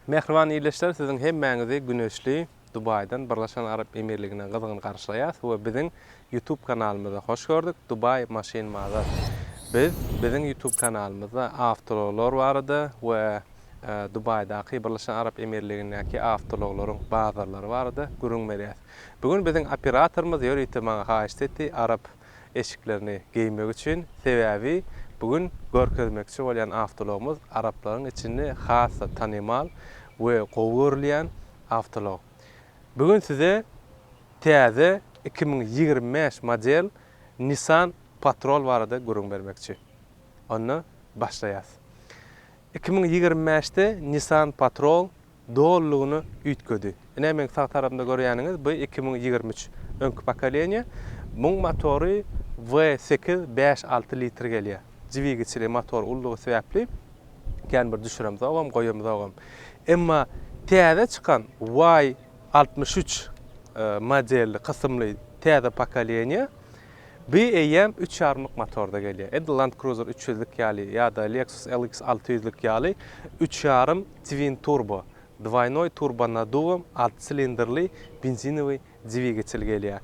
Mehriban iyileşler sizin hemmäňizi güneşli Dubay'dan Birleşen Arap Emirliginden gyzygyň garşylaýas we biziň YouTube kanalymyza hoş gördük. Dubai Machine Mazar. Biziň YouTube kanalymyzda awtologlar bardy we Dubay'daky Birleşen Arap Emirligindäki awtologlaryň bazarlary bardy. Görüňmerýär. Bugün biziň operatorymyz ýöre maňa haýyş etdi Arap eşiklerini giymek üçin. Sebäbi bugün görkezmekçi bolýan awtologumuz Araplaryň içinde has tanymal we gowgurlayan awtolog. Bugün size täze 2025 model Nissan Patrol barada görüň bermekçi. Onu başlaýas. 2025'te Nissan Patrol dolluğunu ütködi. Hemen sağ tarafında görýäniňiz bu 2023 öňkü pokoleniýa. Muň motory V8 5-6 litr gelýär. Dvigiçli motor ulluğu sebäpli kän bir düşürem zagam, goýam zagam. Emma täze çykan Y63 modelli kısımly täze pokoleniýa bu eýem 3.5 motorda gelýär. Land Cruiser 300'lik ýaly ýa-da Lexus LX 600'lik ýaly 3.5 twin turbo, двойной турбонаддувом 6 silindrli benzinowy dvigiçli gelýär.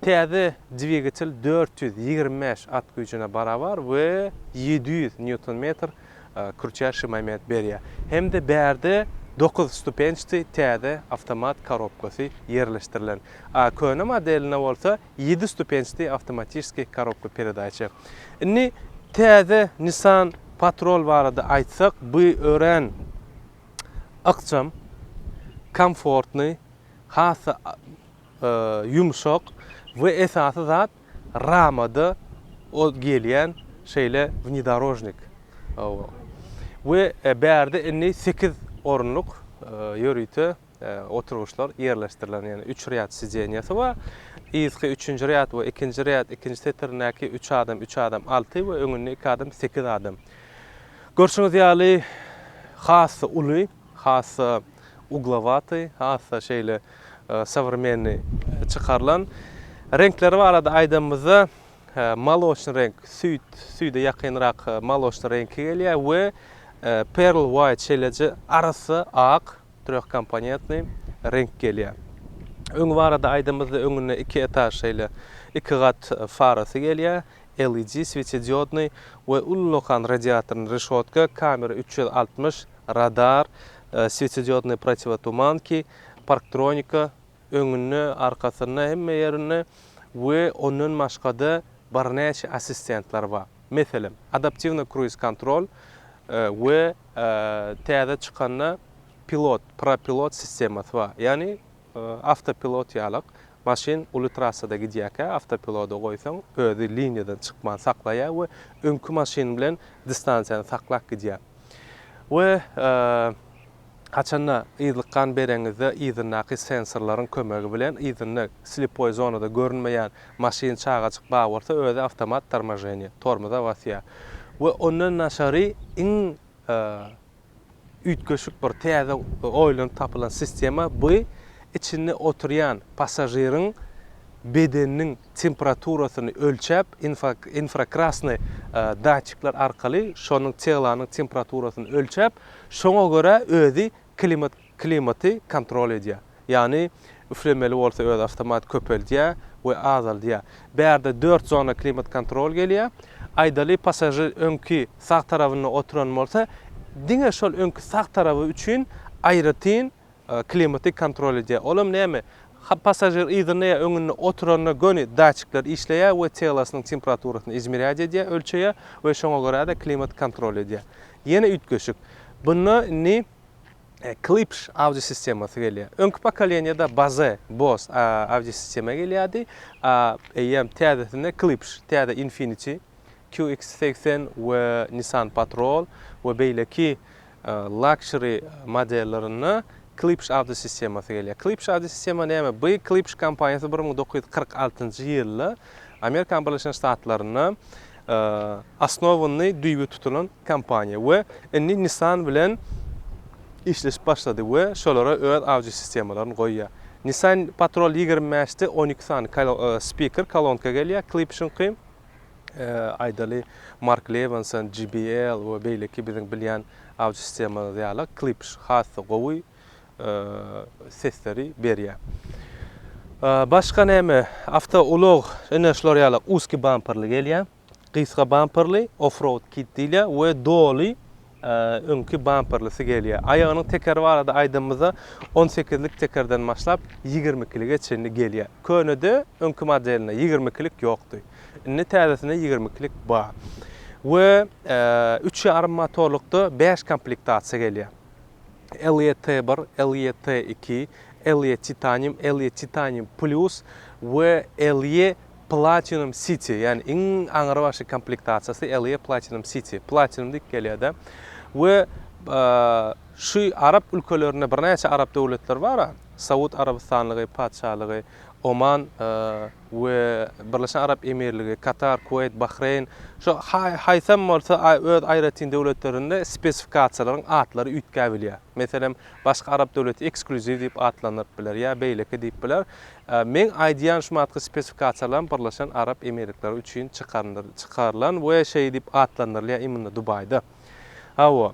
Täze dvigiçli 425 at güýjüne barabar we 700 Nm kürçäşi moment berýär. Hem de bärde 9 stupençli täze avtomat korobkasy ýerleşdirilen. Köne modeline bolsa 7 stupençli avtomatiski korobka peredaçy. Indi täze Nissan Patrol barada aýtsak, bu ören akçam, komfortny, hasy yumşak ve esasy zat ramada o gelýän şeýle внедорожник. Ve bärde indi 8 orunluk ýörüýte oturuşlar ýerleşdirilen, yani 3 rýat sijenýasy bar. Izki 3-nji rýat we 2-nji rýat, 2-nji seternäki 3 adam 6 we öňünde 2 adam 8 adam. Görşüňiz ýaly hasy uly, hasy uglavaty, hasy şeýle современный çıkarılan renkleri var adı aydamızda maloşny renk, süýde ýakynrak maloşny renki gelýär we pearl white şeýleje arasy ak, tröhkomponentny renk gelýär. Öň barada aydamızda öňüne 2 etaş şeýle 2 gat farasy gelýär, LED sветодиодный we ullukan radiatorny решётка, kamera 360, radar, sветодиодный противотуманки, parktronika öňüne, arkasyna, hemme ýerine we onun başgada barnäçe assistentler bar. Meselem, adaptivny cruise control we täze çykanda propilot sistemasy bar. Yani автопилот ýalyk maşin uly trassada gidýärkä автопилота goýsaň özi liniýadan çykman saklaýar we öňkü maşin bilen distansiýany saklap gidýär. We Haçanna ýyzlykan bereňizde ýyzyndaky sensorlaryň kömegi bilen ýyzyny slipoy zonada görünmeýän maşin çagaçyk bar bolsa özi avtomat tormozjenie, tormoza basýar. We ondan naşary iň ütköşük bir täze oýlanyp tapylan sistema bu içinde oturyan pasajerin bedeninin temperaturasyny ölçäp infrakrasny datçyklar arkaly şonuň çylanyň temperaturasyny ölçäp şoňa görä özi klimaty kontrol edýär. Yani üflemeli bolsa öz avtomat köpeldýär we azaldýar. Bärde 4 zona klimat kontrol gelýär. Aýdaly pasajer öňki sağ tarabyna oturan bolsa, diňe şol öňki sağ tarapy üçin aýratyn klimaty kontrol edýär. Olam näme? Pasajer ýyzyny öňüne oturanyna göni datçyklar işleýär we çylasynyň temperaturasyny izmerýär edýär, ölçeýär we şoňa görä da klimat kontrol edýär. Ýene ütköşük. Bunu ni Klipsch audio sistemasy gelýär. Öňkü pokoleniýada baza Bose audio sistema gelýärdi. Eýem täzesinde Klipsch, täze Infinity, QX80 we Nissan Patrol we beýleki luxury modellerini Klipsch audio sistemasy gelýär. Klipsch audio sistema näme? Bu Klipsch kompaniýasy 1946-njy ýylda Amerika Birleşik Ştatlaryna asnowany düýbi tutulan kompaniýa we indi Nissan bilen işleş başlady we şolara öz audio sistemalaryny goýýar. Nissan Patrol 25'te 12 sany speaker kolonka gelýär. Klipsch'in Aydaly Mark Levinson, JBL we beýleki biziň bilýän audio sistemany ýaly Klipsch hasy gowy sesleri berýär. Başga näme? Awta ulug enerşler ýaly uski bumperly gelýär. Gysga bumperly off-road kit diýilýär we doly öňki bumperlysy gelýär. Aýagynyň tekeri barada aýdymyza 18lik tekerden başlap 22-lige çenli gelýär. Könede öňki modeline 22lik ýokdy. Indi täzesine 22lik bar. We 3,5 motorlukda 5 komplektasiýa gelýär. LE T1, LE T2, LE Titanium, LE Titanium Plus we LE Platinum City. Yani en aňyry başy komplektasiýasy LE Platinum City. Platinum dik gelýär. We şu Arap ülkelerine bir näçe Arap döwletleri bar. Saud Arabistanlygy, Padşahlygy, Oman we Birleşen Arap Emirligi, Katar, Kuveyt, Bahreyn, şu haýsam bolsa öz aýratyn döwletlerinde spesifikasiýalaryň atlary üýtkä bilýär. Meselem başga Arap döwleti ekskluziv diýip atlanýar biler ýa beýleki diýip biler. Men aýdýan şu matky spesifikasiýalar Birleşen Arap Emirlikleri üçin çykarylan we şey diýip atlanýar imunda Dubaýda. Hawa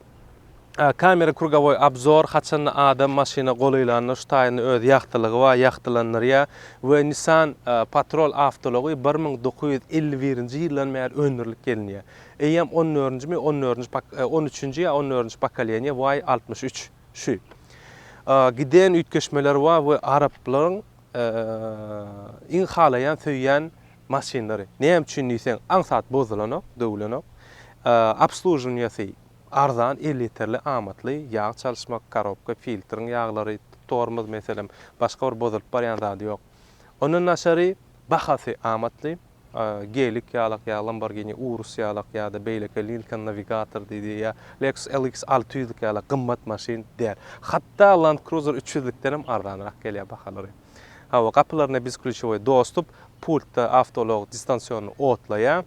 kamera krugovoy obzor, haçan adam maşina golylanýar, şu taýyny öz ýagtylygy we ýagtylanýar we Nissan Patrol awtology 1951-nji ýyldan bäri öňürlik gelinýär. Eýem 14-nji mi 13-nji ýa 14-nji bakaleniýa Y63 şu. Giden üýtgeşmeler we Araplaryň iň halaýan söýýän maşinlary. Näme üçin diýsen, aňsat bozulanok, döwlenok, obslužuňýasy arzan 50 litrli amatly ýağ çalışmak, korobka, filtrin ýağlary, tormoz meselem, başga bir bozulyp barýan zady ýok. Onun naşary bahasy amatly, gelik ýalyk ýa Lamborghini Urus ýalyk ýa-da beýleki Lincoln Navigator diýdi ýa Lexus LX 600 ýalyk gymmat maşin där. Hatda Land Cruiser 300-likden hem arzanrak gelýär bahalary. Hawa kapylaryna biz ключевой dostup, pultda avtolog distansiýony otlaýar.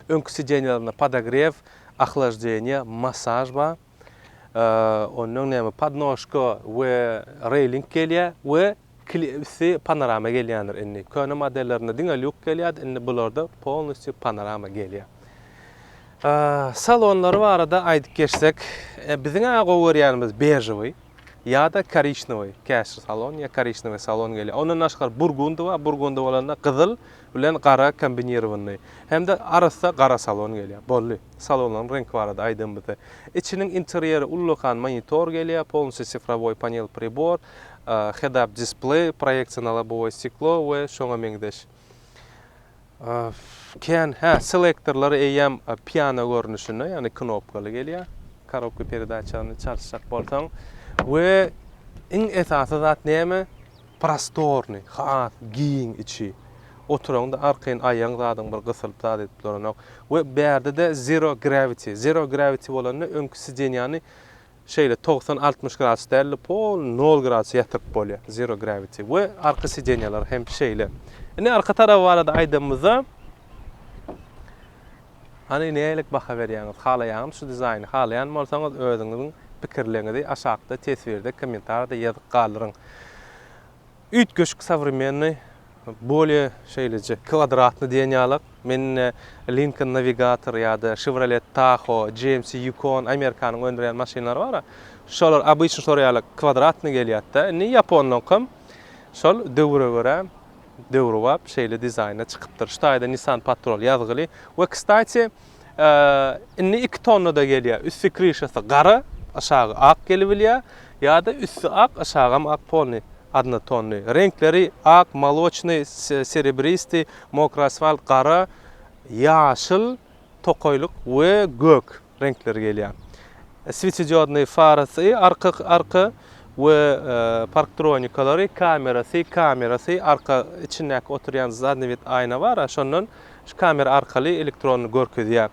Öňkü sidenýalaryna podogrew, охлаждение, массаж бар. Onun näme podnoşka we railing gelýär we klipsi panorama gelýändir indi. Köne modellerinde diňe luk gelýär, indi bularda polностью panorama gelýär. Salonlary barada aýdyp geçsek, biziň agowurýanymyz bejewy ýa-da korичневый, käşir salon ýa korичневый salon gelýär. Ondan başga burgundy we burgundy bolanda gyzyl bilen gara kombinirowany. Hemde arasda gara salon gelýär. Bolly. Salonlaryň rengi barada aýdymyzy. İçiniň interieri ullukan monitor gelýär, полностью цифровой panel прибор, head-up display, проекциялы лобовое стекло we şoňa meňdeş. Selektorlary eýem piano görnüşinde, ýani knopkaly gelýär. Korobka передачаны çalşak bolsaň we iň esasy zat näme? Prostorny, hat, giň içi. Oturanda arkayn aýaň zadyň bir gysylyp zat edip duranok. We berde de zero gravity. Zero gravity bolany öňkü sidenýany şeýle 90-60 gradus däli pol 0 gradus ýatyryp bolýar. Zero gravity. We arka sidenýalar hem şeýle. Ine arka tarapy barada aýdymyza hani nälik baha berýäňiz, halaýan şu dizaýny halaýan bolsaňyz özüňiziň pikirlerini aşağıda tesvirde, komentarda yazıp galyryň. Üýtgeşik savremenny bolýa şeýleje kvadratny diýen ýalyk. Men Lincoln Navigator ýa-da Chevrolet Tahoe, GMC Yukon, Amerikanyň öndüren maşinalary bar. Şolar обычный şolar kvadratny gelýär-de. Ni Japonyň şol döwre görä döwrewap şeýle dizaýna çykypdyr. Şu taýda Nissan Patrol ýazgyly. We kstaty inni 2 tonna da gelýär. Üstü krişasy gara, aşağı ak gelebilýär ýa-da üstü ak, aşağam ak polny. 1 tonna. Renkleri ak, молочный, серебристый, mokra asfalt, qara, ýaşyl, tokoýluk we gök renkleri gelýär. Sветодиодный farasy, arka we parktronikaları, kamerasy, arka içindäki oturýan zadnewet aýna bar, şondan şu kamera arkaly elektron görkezýär.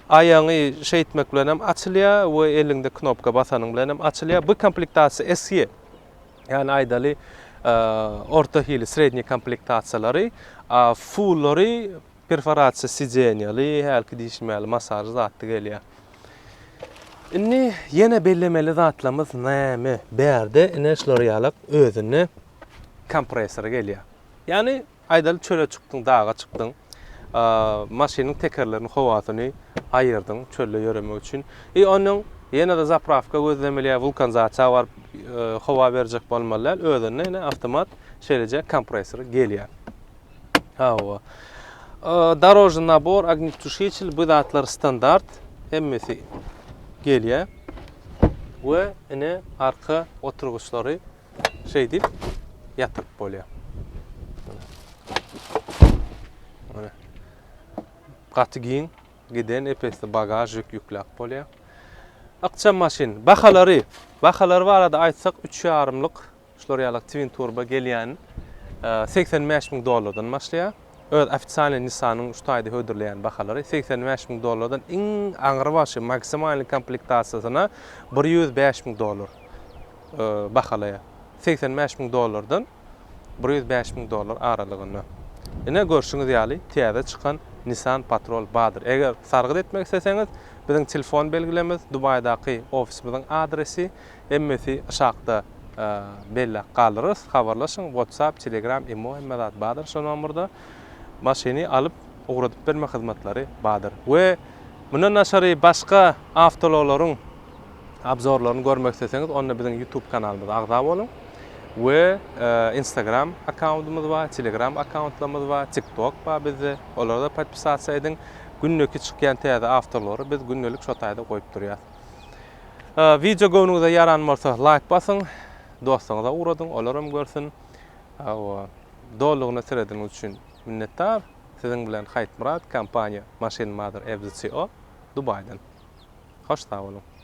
Aýaňy şeýtmek bilen hem açylýar we elinde knopka basanyň bilen hem açylýar. Bu komplektasiýa SE. Yani aýdaly orta hili, sredni komplektasiýalary, fullary perforasiýa sidenýaly, helki diýişmäli masaj zatdy gelýär. Indi ýene bellemeli zatlarymyz näme? Berde enerşler ýalyk özüne kompresor gelýär. Yani aýdaly çöle çykdyň, dağa çykdyň. maşynyň tekerlerini howasyny ayyrdyň çölde ýöremek üçin. Onuň ýene de zapravka gözlemelýär vulkan zatça bar howa berjek bolmaly. Özüne avtomat şeýleje kompresor gelýär. Hawa. Дорожный набор, огнетушитель, bu zatlar standart. Hemmesi gelýär. We ine arka oturguçlary şey dip yatyp bolýar. Mana. Gaty giň giden epesli bagaj ýüklek bolýar. Akçam maşin, bahalary barada aýtsak 3,5-lyk şular ýalyk twin turbo gelýän $85,000 başlaýar. Öz ofisialny Nissan'yň şu taýda hödürleýän bahalary $85,000 iň aňyry başy maksimal komplektasiýasyna $105,000 bahalaýar. $85,000dan $105,000 aralygyny. Ine görşüňiz ýaly täze çykan Nissan Patrol Badyr. Eger sargyt etmek isteseňiz, biziň telefon belgilemiz, Dubaýdaky ofisimiziň adresi, emmesi aşagda belli galyrys, habarlaşyň, WhatsApp, Telegram, imo, Emmedat Badyr şu numurda maşyny alyp ugradyp berme hyzmatlary Badyr. We mundan naşary başga awtologlaryň abzorlaryny görmek isteseňiz, onu biziň YouTube kanalymyza agza bolun. We Instagram akkauntymyz bar, Telegram akkauntlarymyz bar, TikTok bar bizde. Olarda podpisasiýa ediň. Günneki çykýan täze awtorlary biz günnelik şo taýda goýup durýar. Video göwnüňize ýaranmarsa like basyň, dostuňyza uradyň, olaram görsün. Dolugyna serediňiz üçin minnettar. Siziň bilen Hayt Murat, kompaniýa Machine Mother FZCO Dubaýdan. Hoş sag bolun.